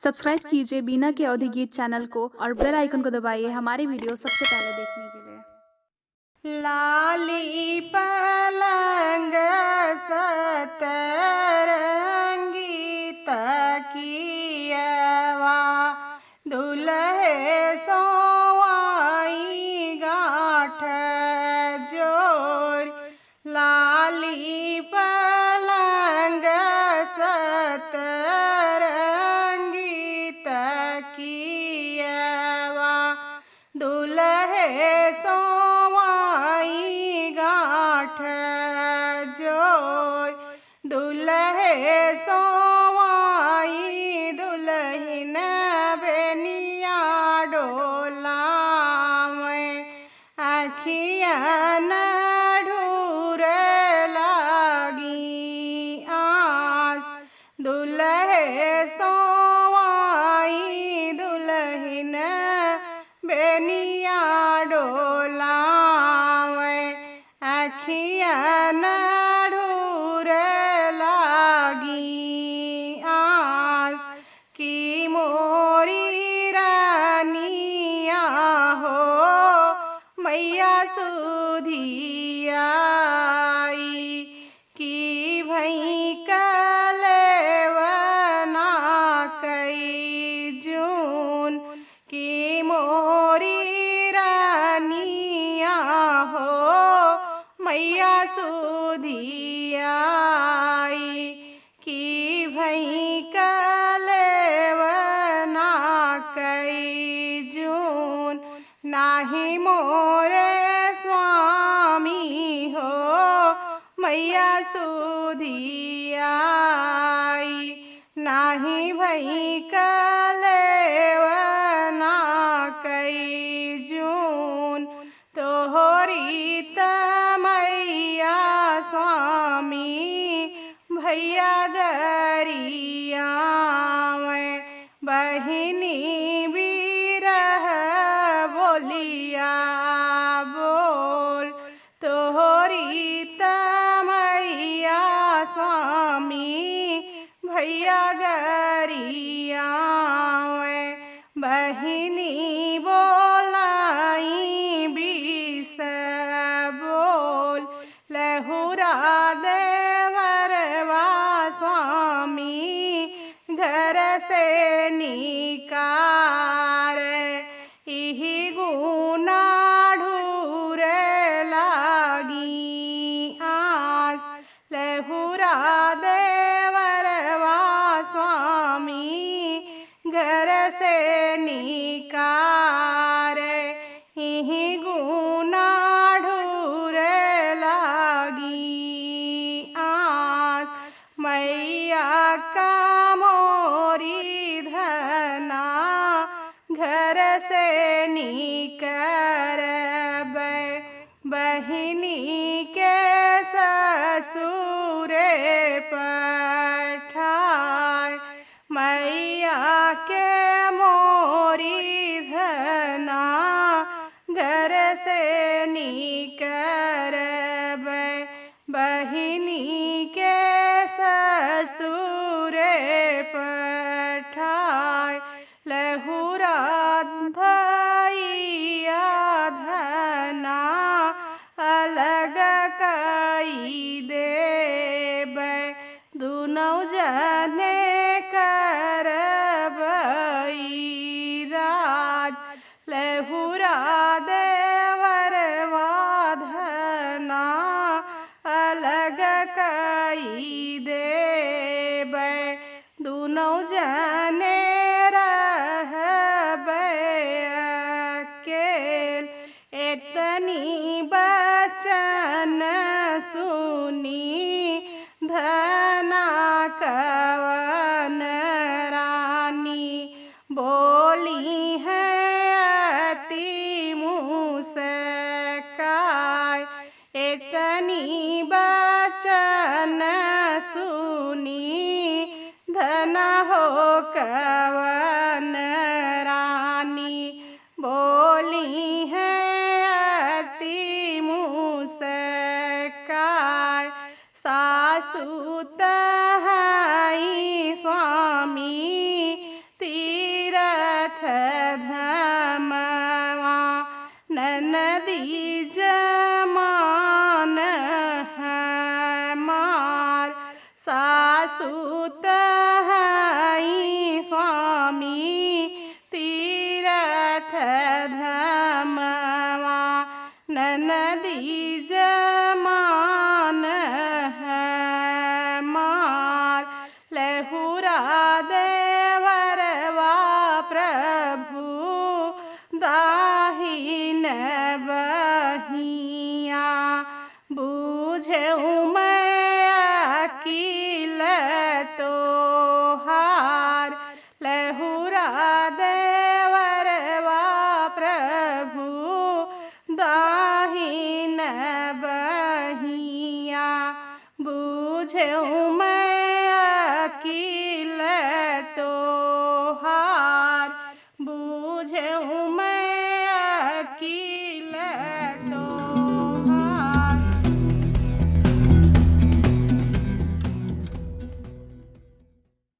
Subscribe कीजिए बीना के अवधि गीत चैनल को और बेल आइकन को दबाइए हमारी वीडियो सबसे पहले देखने के लिए। लाली पलंग सतरंगी तकियवा दुल्हे सोवाई गाठ जोर। लाली पलंग सतरंगी तकियवा दुल्हे सोवाई गाठ जोर। दुल्हे सोवाई दुल्हन बेनिया डोलावें अखियन ढूरे लागी आस। दुल्हे सोवाई दुल्हन बेनिया डोलावें अखियन ढूरे लागी आस। की मोरी रानिया हो मैया सुधियाई की भई कलेवना कई जून। की मोरी रानिया हो मैया सुधियाई की भई कलेवना कई जून। नाही मोरे स्वामी हो मैया सुधियाई नाही भई कलेवना कई जून। तोहरी तमैया स्वामी भैया गरिया में बहिनी बिरह बोलिया बोल। तोहरी तमैया स्वामी भैया गरिया में बहिनी बोलाई बीस बोल। लहुरा देवरवा स्वामी घर से निकार इही गुना ढूरे लागी आस। लहुरा देवरवा स्वामी घर से निकार इही गुना ढूरे लागी आस। मैया का मोरी धना घर से निकरब बहिनी के ससुरे पठाय। मैया के मोरी धना घर से निकरब बहिनी के ससुरे पठाय। लहुरा भैया धना अलग कई देब दुनौ जने करबई राज। लहुरा देवरवा धना अलग कई देब दुनौ जने रहबै अकेल। एतनी बचन सुनी धना कवन रानी बोली है अति मुस्काय। एतनी बचन सुनी धना हो कवन रानी बोली है अति मुस्काय। सासु तहाई स्वामी ती दाहिन बहिया बूझऊ मैं अकील तोहार लहुरा देवरवा प्रभु दाहिन बहिया बूझऊ मैं अकील तोहार बूझऊ मैं